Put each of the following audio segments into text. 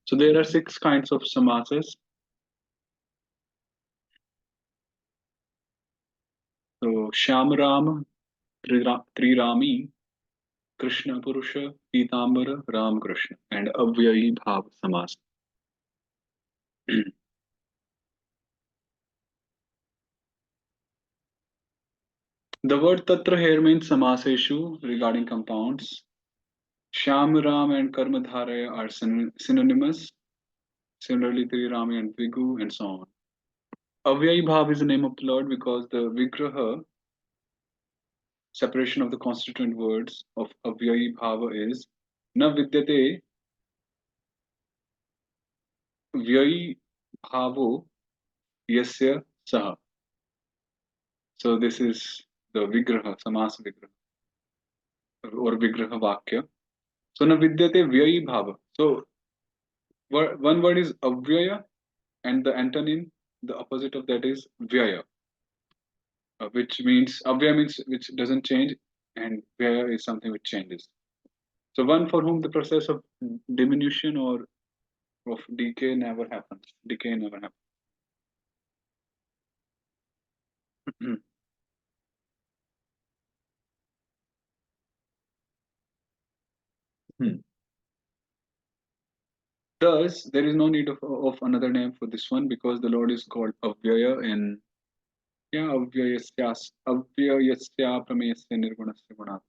So there are 6 kinds of samasas. So Shyam Trirami, Krishna Purusha, Pitambara, Ram Krishna, and Avyayi Bhav Samas. The word Tatra here means Samaseshu regarding compounds. Shyam Ram and Karmadharaya are synonymous. Similarly, Trirami and Vigu, and so on. Avyayi Bhav is the name of the Lord because the Vigraha, separation of the constituent words of Avyayi Bhava, is Na Vidyate Vyayi Bhavo Yasya Saha. So this is the Vigraha, Samasa Vigraha, or Vigraha Vakya. So Na Vidyate Vyayi Bhava. So one word is Avyaya, and the antonym, the opposite of that is Vyaya, which means Avyaya means which doesn't change, and Vyaya is something which changes. So one for whom the process of diminution or of decay never happens. Decay never happens. Thus, there is no need of another name for this one because the Lord is called Avyaya in Avyayasya Pramesya Nirgunasya Gunatma.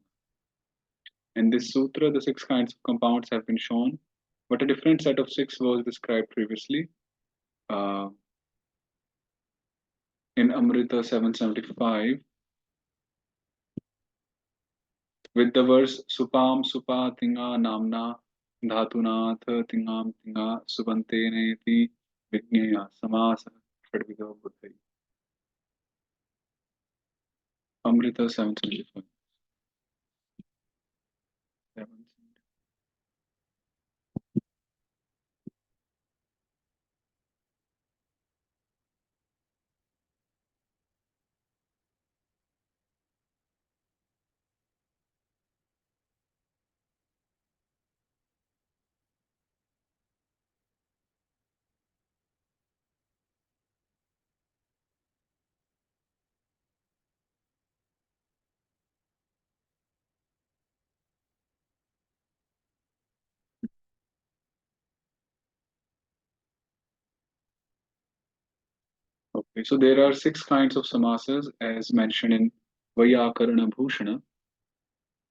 In this sutra, the 6 kinds of compounds have been shown, but a different set of 6 was described previously. Uh, in Amrita 775, with the verse Supam Supa Tinga Namna Dhatunath Tingam Tinga Subante Neti Vigneya Samasa Shadvido Buddhai. Amrita 775. Okay, so there are 6 kinds of samasas as mentioned in Vyakarana Bhushana.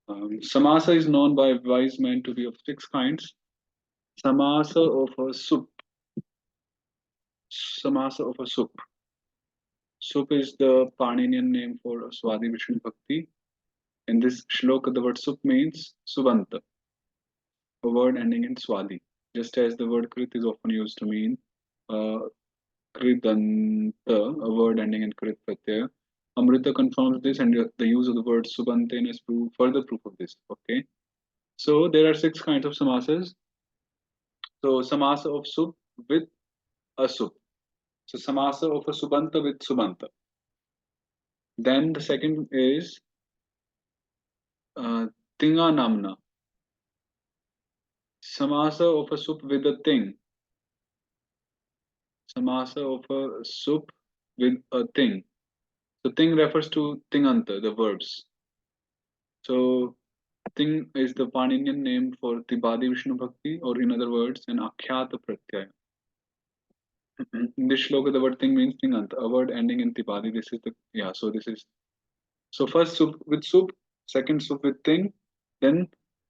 Samasa is known by wise men to be of 6 kinds. Samasa of a sup. Samasa of a sup. Sup is the Paninian name for Swadi Vishnu Bhakti. In this shloka, the word sup means subanta, a word ending in Swadi, just as the word krit is often used to mean uh, Kridanta, a word ending in Krit Pratyaya. Amrita confirms this, and the use of the word Subanten is further proof of this. Okay, so there are 6 kinds of samasas. So samasa of sup with a sup. So samasa of a subanta with subanta. Then the second is tinga namna. Samasa of a sup with a thing. Samasa of a sup with a thing. So thing refers to tinganta, the verbs. So thing is the Paninian name for Tibadi Vishnu Bhakti, or in other words, an Akhyata Pratyaya. In this shloka, the word thing means tinganta, a word ending in Tibadi. This is the, yeah, so this is, so first sup with sup, second sup with thing, then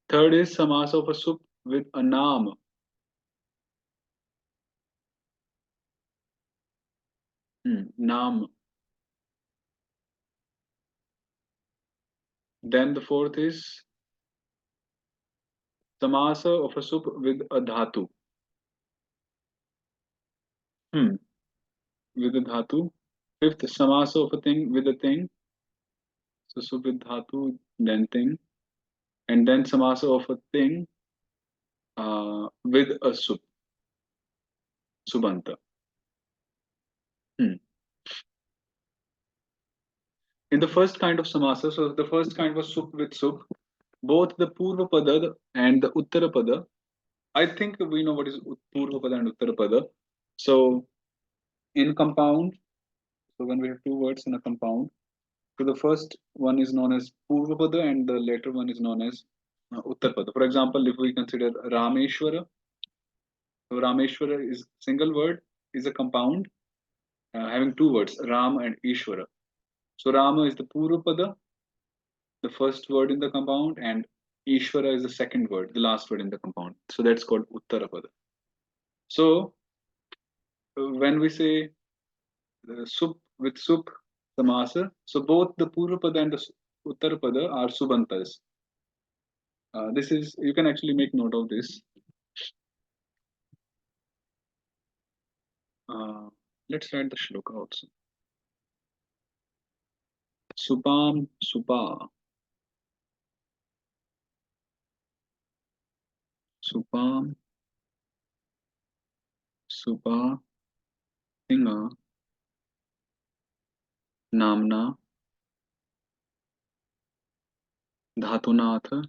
third is samasa of a sup with a naam. Naam. Then the fourth is samasa of a sup with a dhatu. Hmm. With a dhatu. Fifth, samasa of a thing with a thing. So sup with dhatu, then thing. And then samasa of a thing with a sup, subanta. Hmm. In the first kind of samasa, so the first kind was sup with sup, both the purva pada and the uttara pada I think we know what is Purvapada and Uttarapada. So in compound, so when we have two words in a compound, so the first one is known as Purvapada and the later one is known as Uttarapada. For example, if we consider Rameshwara, so Rameshwara is single word, is a compound having two words, Ram and Ishwara. So Rama is the Purvapada, the first word in the compound, and Ishvara is the second word, the last word in the compound. So that's called Uttarapada. So when we say sup with sup samasa, so both the Purvapada and the Uttarapada are subantas. This is, you can actually make note of this. Uh, let's write the shloka also. Supam supa, supam supa tinga namna dhatunath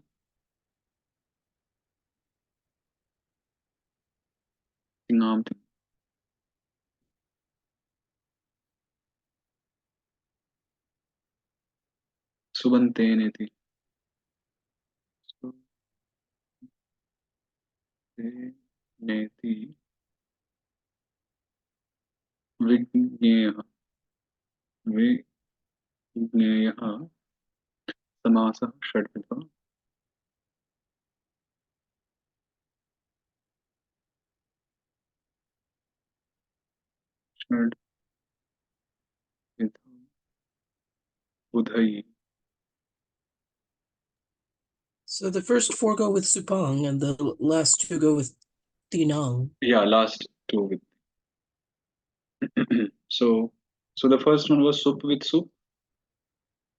tingam subante नेति विज्ञेयः विज्ञेयः समासः षड्विधः षड्विधः बुधैः. So the first four go with supang and the last two go with tinang. Yeah, last two with. So the first one was sup with sup,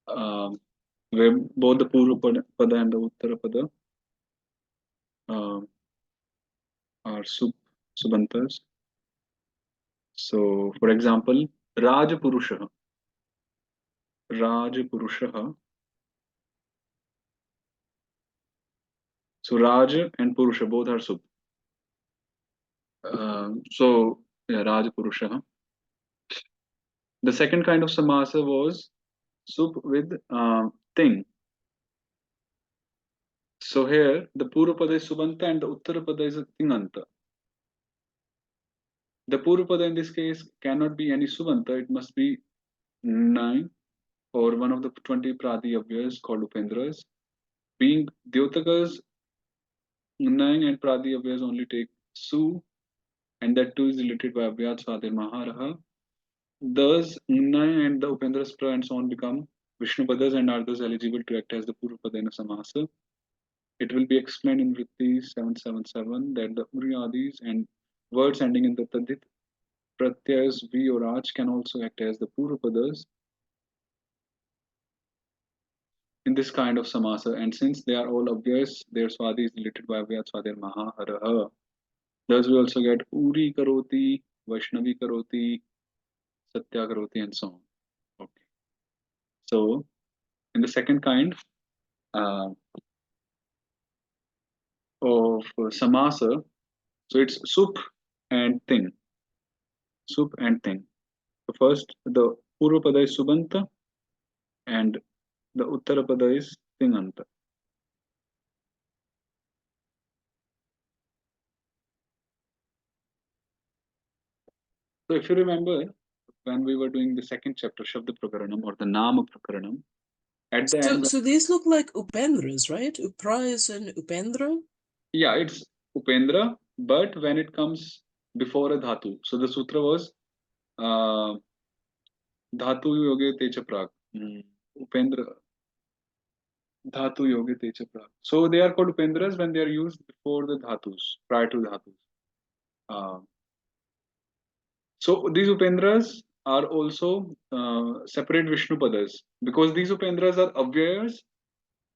where both the Purva Pada and the Uttara Pada are subantas. So for example, Raj Purusha. Raj Purusha. So Raj and Purusha both are sup. So yeah, Raj Purusha. The second kind of samasa was sup with thing. So here the Purvapada is subanta and the Uttarapada is a tinganta. The Purvapada in this case cannot be any subanta, it must be 9 or one of the 20 Prati Avyas called Upendras. Being Dyotakas, 9 and Prati Avyas only take su, and that too is related by Avyat Swadir Maharaha. Thus, Nai and the Upendraspra and so on become Vishnupadas and are thus eligible to act as the Purvapada in a Samasa. It will be explained in Vritti 777 that the Uryadis and words ending in the Tadit Pratyas V or Aj can also act as the Purvapadas in this kind of Samasa. And since they are all obvious, their Swadi is related by Avyat Swadir Maha Haraha. Thus, we also get Uri Karoti, Vaishnavi Karoti, Satya Karoti, and so on. Okay. So, in the second kind, uh, of samasa. So it's sup and thing. Sup and thing. So first, the Purvapada is subanta and the Uttarapada is tinganta. So if you remember, when we were doing the second chapter, Shabda Prakaranam or the Nama Prakaranam, at the end. So these look like Upendras, right? Upra is an Upendra? Yeah, it's Upendra, but when it comes before a dhatu. So the sutra was dhatu yoge techa prak. Upendra dhatu yoge techa prak. So they are called Upendras when they are used before the dhatus, prior to dhatus. Uh, so these Upendras are also separate Vishnupadas because these Upendras are Avyayas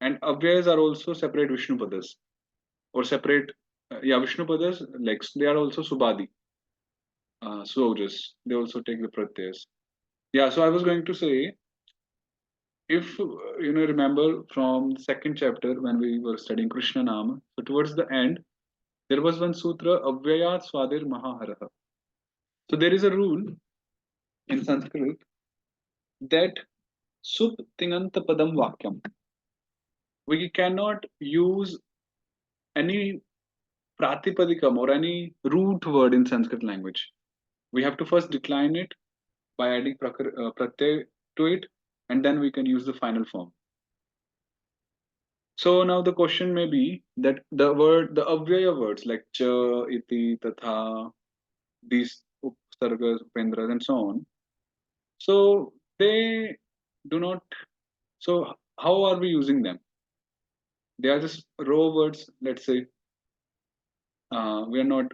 and Avyayas are also separate Vishnupadas or separate, Vishnupadas, like they are also Subadi. Suojas, they also take the Pratyas. Yeah, so I was going to say, if remember from the second chapter when we were studying Krishna Nama, so towards the end, There was one sutra, Avyayat Swadir Mahaharaha. So there is a rule in Sanskrit that Sup Tinganta Padam Vakyam. We cannot use any pratipadikam or any root word in Sanskrit language. We have to first decline it by adding pratyay to it, and then we can use the final form. So now the question may be that the avyaya words like cha, iti, tatha, these upsargas, upendras, and so on. So they do not. So how are we using them? They are just raw words. Let's say we are not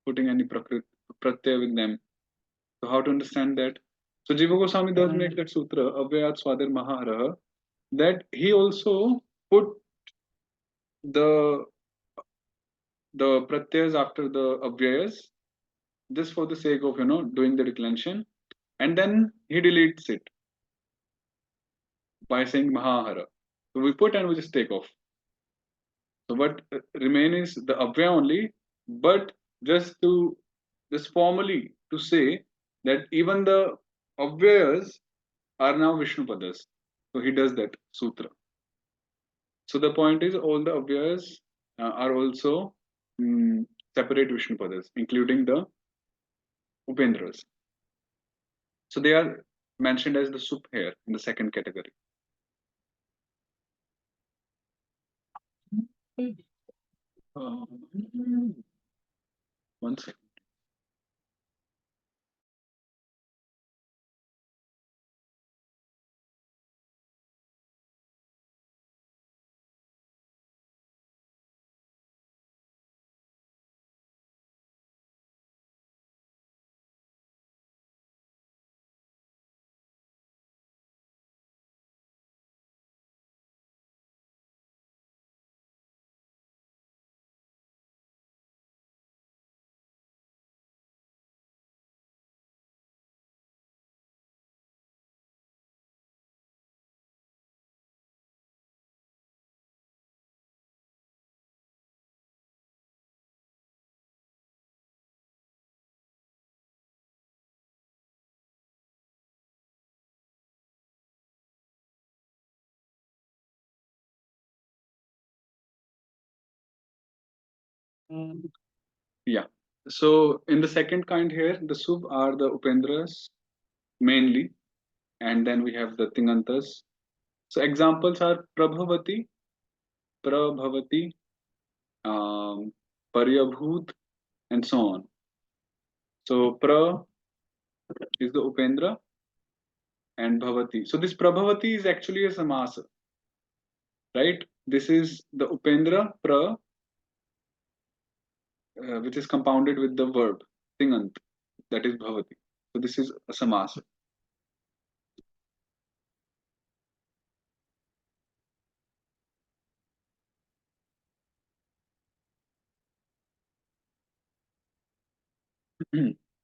putting any pratyay with them. So how to understand that? So Jiva Goswami does make that sutra Avyayat Swadir Mahaharaha, that he also put the the pratyas after the avyayas just for the sake of doing the declension, and then he deletes it by saying Mahahara. So we put and we just take off. So what remain is the avyaya only, but just formally to say that even the avyayas are now Vishnu padas. So he does that sutra. So the point is all the avyayas are also separate Vishnu padas, including the Upendras. So they are mentioned as the sup here in the second category. Uh, One second. Yeah. So in the second kind here, the sub are the Upendras mainly, and then we have the Tingantas. So examples are Prabhavati, Paryabhut, and so on. So Pra is the Upendra and Bhavati. So this Prabhavati is actually a Samasa, right? This is the Upendra Pra, which is compounded with the verb Tingant, that is Bhavati. So this is a Samasa.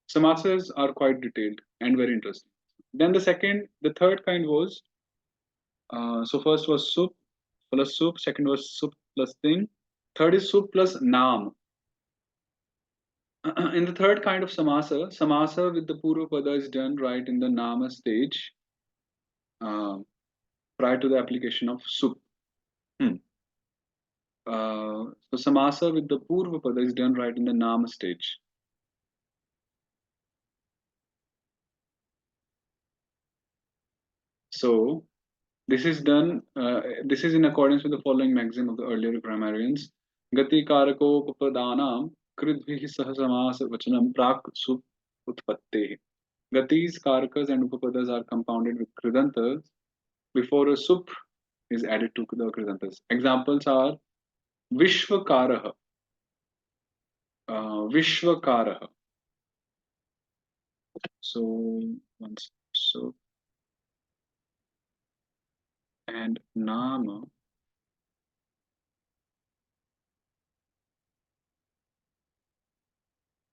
Samasas are quite detailed and very interesting. Then the third kind was so first was sup plus sup, second was sup plus thing, third is sup plus naam. In the third kind of samasa with the purva pada is done right in the nama stage uh, prior to the application of sup. Hmm. So samasa with the purva pada is done right in the nama stage. So this is done. This is in accordance with the following maxim of the earlier grammarians: Gati karako upadanam kridbhi sah samas vachanam prak sup utpatte. Gatis, karakas, and upapadas are compounded with kridantas before a sup is added to the kridantas. Examples are Vishwakaraha, Vishwakaraha. So once so and Nama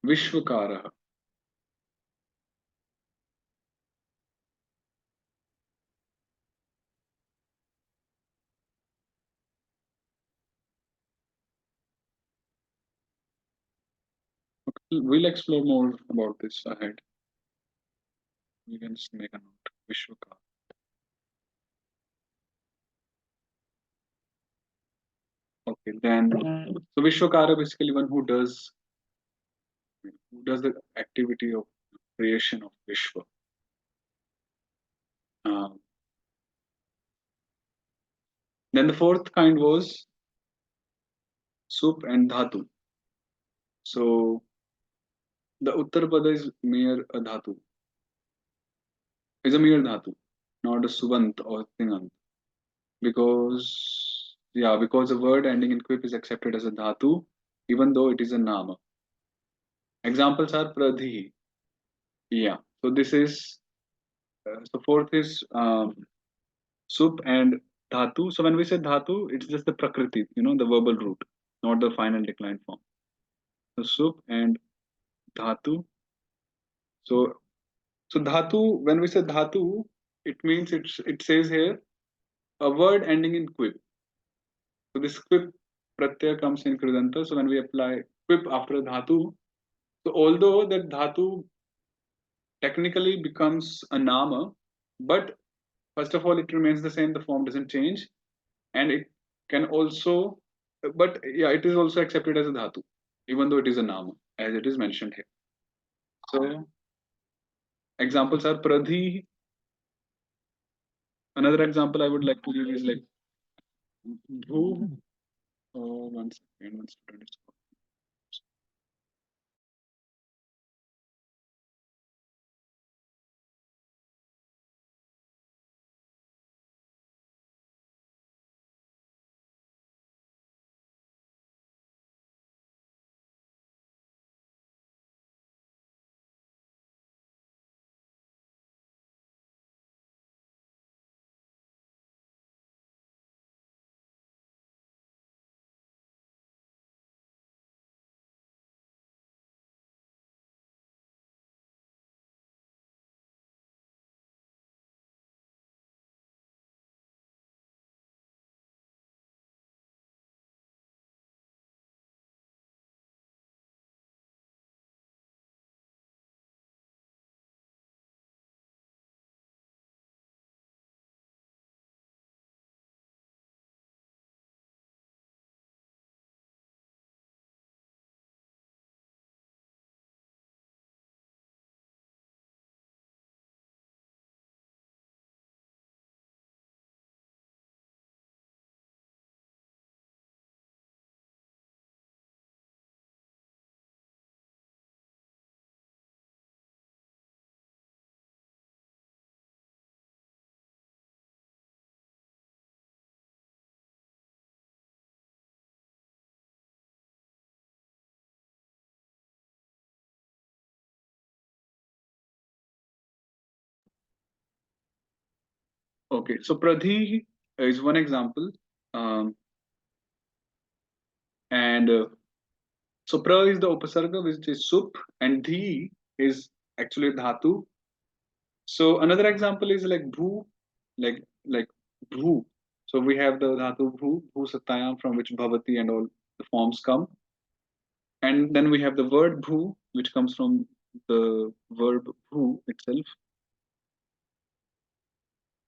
Vishwakaraha. We'll explore more about this ahead. You can just make a note. Vishwaka. Okay, then so Vishwakara basically one who does the activity of creation of Vishwa. Um, then the fourth kind was Sup and Dhatu. So the Uttarpada is mere a Dhatu, is a mere Dhatu, not a Subant or Tingant. Because the word ending in quip is accepted as a Dhatu, even though it is a Nama. Examples are Pradhi. Yeah. So this is so fourth is Sup and Dhatu. So when we say Dhatu, it's just the Prakriti, the verbal root, not the final declined form. So Sup and Dhatu. So Dhatu, when we say Dhatu, it means it says here a word ending in quip. So this quip pratyaya comes in Kridanta. So when we apply quip after a Dhatu, so although that Dhatu technically becomes a Nama, but first of all, it remains the same, the form doesn't change, and it can also, but yeah, it is also accepted as a Dhatu, even though it is a Nama, as it is mentioned here. So examples are Pradhi. Another example I would like to give is like Bhu. Oh, one second, one student is calling. Okay, so Pradhi is one example. Um, and So pra is the upasarga, which is sup, and dhi is actually dhatu. So another example is like bhu, like bhu. So we have the dhatu bhu satyam, from which bhavati and all the forms come. And then we have the word bhu, which comes from the verb bhu itself.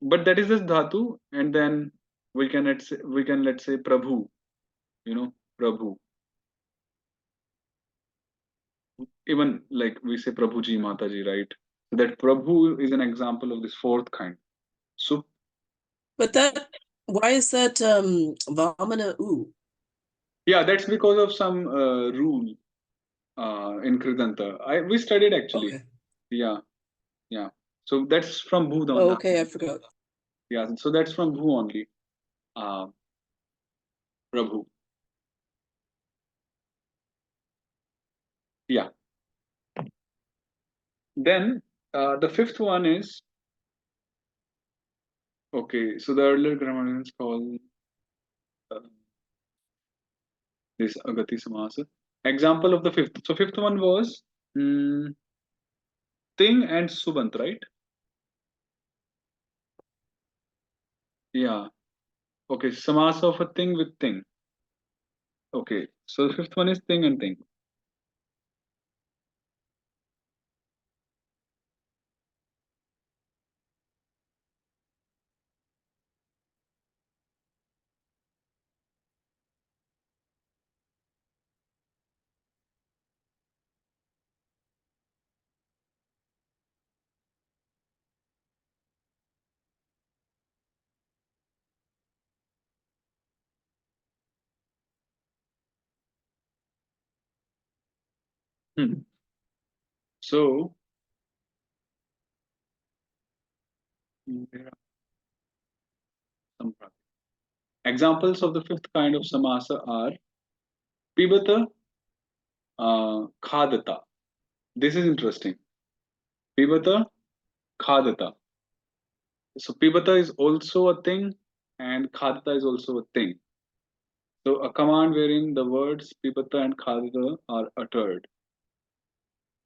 But that is just dhatu, and then we can let's say prabhu, prabhu. Even like we say Prabhuji, Mataji, right? So that Prabhu is an example of this fourth kind. So But why is that Vamana U? yeah, that's because of some rule in Kridanta. We studied actually. Okay. Yeah, yeah. So that's from Bhu Oh, Dhamma. okay, I forgot. Yeah, so that's from Bhu only. Uh, Prabhu. Yeah. Then the fifth one is okay. So the earlier grammarians call uh, this Agati Samasa. Example of the fifth. So fifth one was mm, Ting and Subant, right? Yeah. Okay, samasa of a thing with thing. Okay, so the fifth one is thing and thing. Hmm. So there are some examples of the fifth kind of samasa are pibata, khadata. This is interesting. Pibata, khadata. So pibata is also a thing, and khadata is also a thing. So a command wherein the words pibata and khadata are uttered.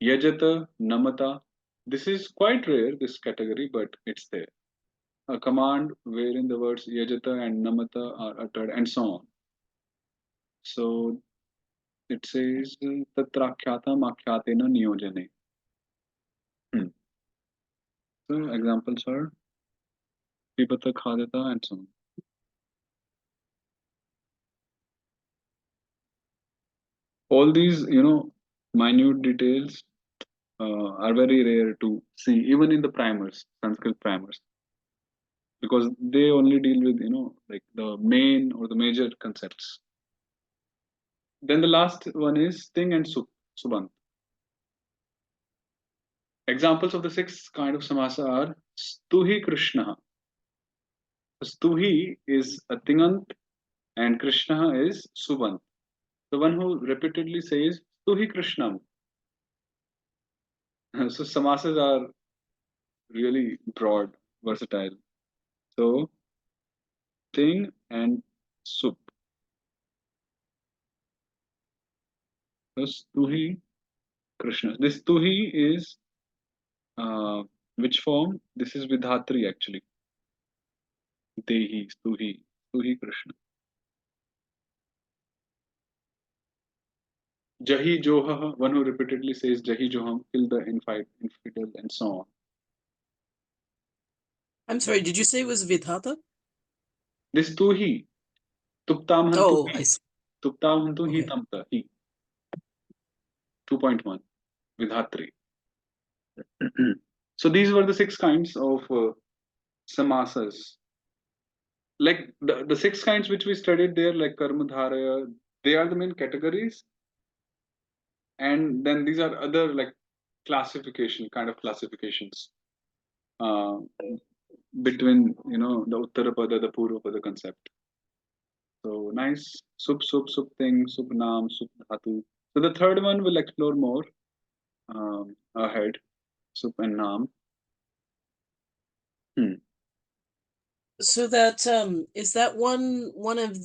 Yajata, namata. This is quite rare, this category, but it's there. A command wherein the words yajata and namata are uttered, and so on. So it says tatrakhyatam akhyatena niyojane. Hmm. So examples are pibata, khadata, and so on. All these, minute details are very rare to see, even in the primers, Sanskrit primers, because they only deal with, like the main or the major concepts. Then the last one is Ting and Subant. Examples of the six kind of samasa are Stuhi Krishna. Stuhi is a Tingant and Krishna is Subant. The one who repeatedly says Stuhi Krishnam. So samasas are really broad, versatile. So Ting and Sup. So Stuhi Krishna. This Stuhi is which form? This is Vidhatri actually. Dehi, Stuhi, Stuhi Krishna. Jahi Johah, one who repeatedly says Jahi Joham, kill the infidel, and so on. I'm sorry, did you say it was Vidhata? This Tuhi, Tuptam Hantu Oh, I Hi, see. Tuptam Hantu Hi Okay. Tamta Hi, 2.1, Vidhatri. So these were the six kinds of samasas. Like the six kinds which we studied there, like Karmadharaya, they are the main categories. And then these are other like kind of classifications uh, between the Uttarapada, the Purvapada concept. So nice. Sup thing, sup naam, sup dhatu. So the third one we'll explore more ahead. Sup and naam. Hmm. So that is that one of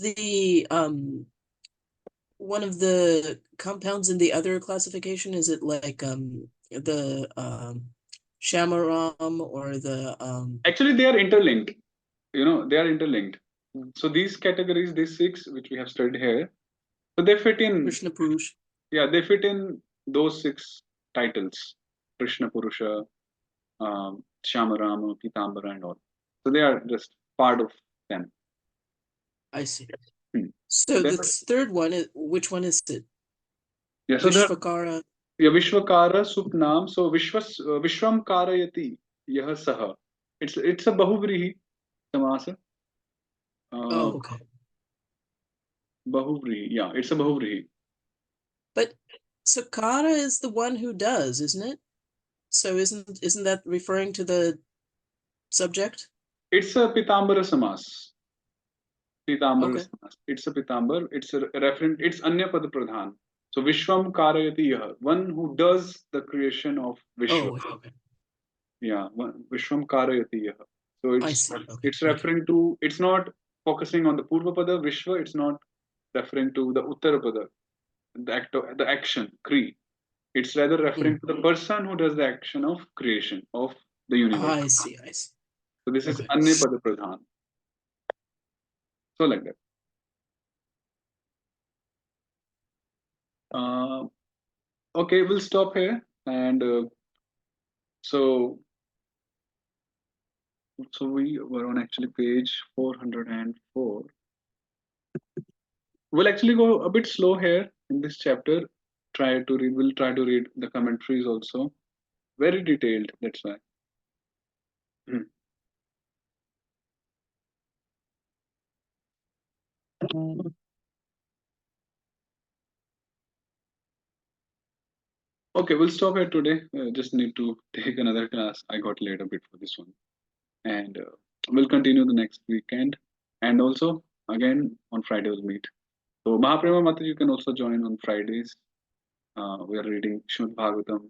the compounds in the other classification? Is it like the Shamaram or the Actually, they are interlinked. They are interlinked. So these categories, these six which we have studied here, so they fit in. Krishna Purush? Yeah, they fit in those six titles: Krishna Purusha, Shamarama, Pitambara, and all. So they are just part of them. I see. Hmm. So Then, the third one is, which one is it? yeah, so there, Vishvakara. yeah, Vishwakara, Supnam. So Vishwam Karayati, Yah Saha. It's a Bahuvrihi Samasa. Uh, Oh, okay. Bahuvrihi, yeah, it's a Bahuvrihi. But Sakara is the one who does, isn't it? So isn't that referring to the subject? It's a Pitambara Samas. Pitambara Okay. Samas. It's a Pitambar. It's a referent. It's Anya Pada Pradhan. So Vishwam Karayati Yah, one who does the creation of Vishwa. Oh, okay. Yeah, Vishwam Karayati Yah. So I it's see. Okay. it's Thank you. referring to. It's not focusing on the Purva Pada Vishwa. It's not referring to the Uttara Pada, the action Kri. It's rather Hmm. referring to the person who does the action of creation of the universe. I see. I see. So this is Okay. Anya Pada Pradhan. So like that. Uh, okay, we'll stop here. And so we were on actually page 404. We'll actually go a bit slow here in this chapter. We'll try to read the commentaries also. Very detailed, that's why. Hmm. Okay, we'll stop here today. Just need to take another class. I got late a bit for this one, and we'll continue the next weekend. And also, again on Friday we'll meet. So Mahaprema Mata, you can also join on Fridays. We are reading Srimad Bhagavatam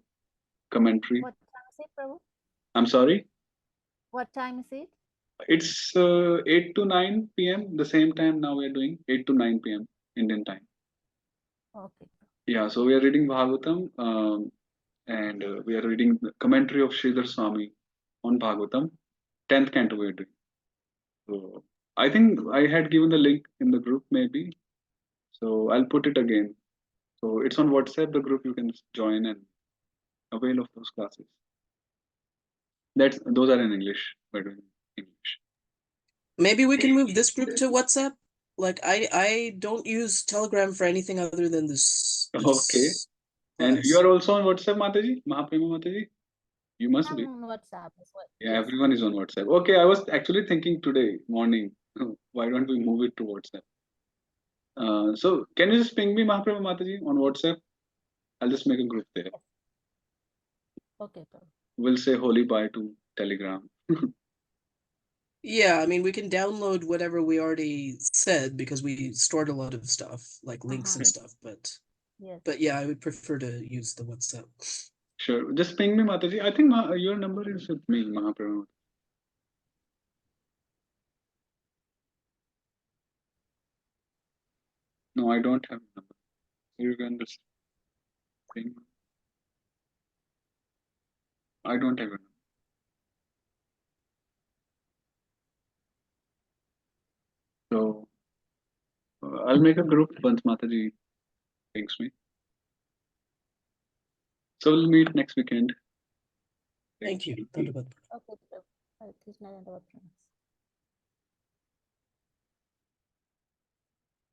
commentary. What time is it, Prabhu? I'm sorry. What time is it? It's 8 to 9 p.m. The same time now we're doing 8 to 9 p.m. Indian time. Okay. Yeah, so we are reading Bhagavatam and we are reading the commentary of Sridhar Swami on Bhagavatam. 10th canto we're doing. So I think I had given the link in the group maybe. So I'll put it again. So it's on WhatsApp, the group you can join and avail of those classes. Those are in English. We're doing English. Maybe we can move this group to WhatsApp. Like I don't use Telegram for anything other than this. Okay. And you are also on WhatsApp, Mataji? Mahaprema Mataji? You must be. I'm on WhatsApp as well. Yeah, Yes. everyone is on WhatsApp. Okay, I was actually thinking today morning, why don't we move it to WhatsApp? So can you just ping me, Mahaprema Mataji, on WhatsApp? I'll just make a group there. Okay, Prabhu. We'll say holy bye to Telegram. Yeah, I mean we can download whatever we already said because we stored a lot of stuff like links and stuff. Yes. But yeah, I would prefer to use the WhatsApp. Sure. Just ping me, Mataji. I think your number is with me, Mahaprema. No, I don't have a number. You can just ping. I don't have a number. So I'll make a group once Mataji pings me. So we'll meet next weekend. Thank you. Okay, Prabhu. Hare Krishna and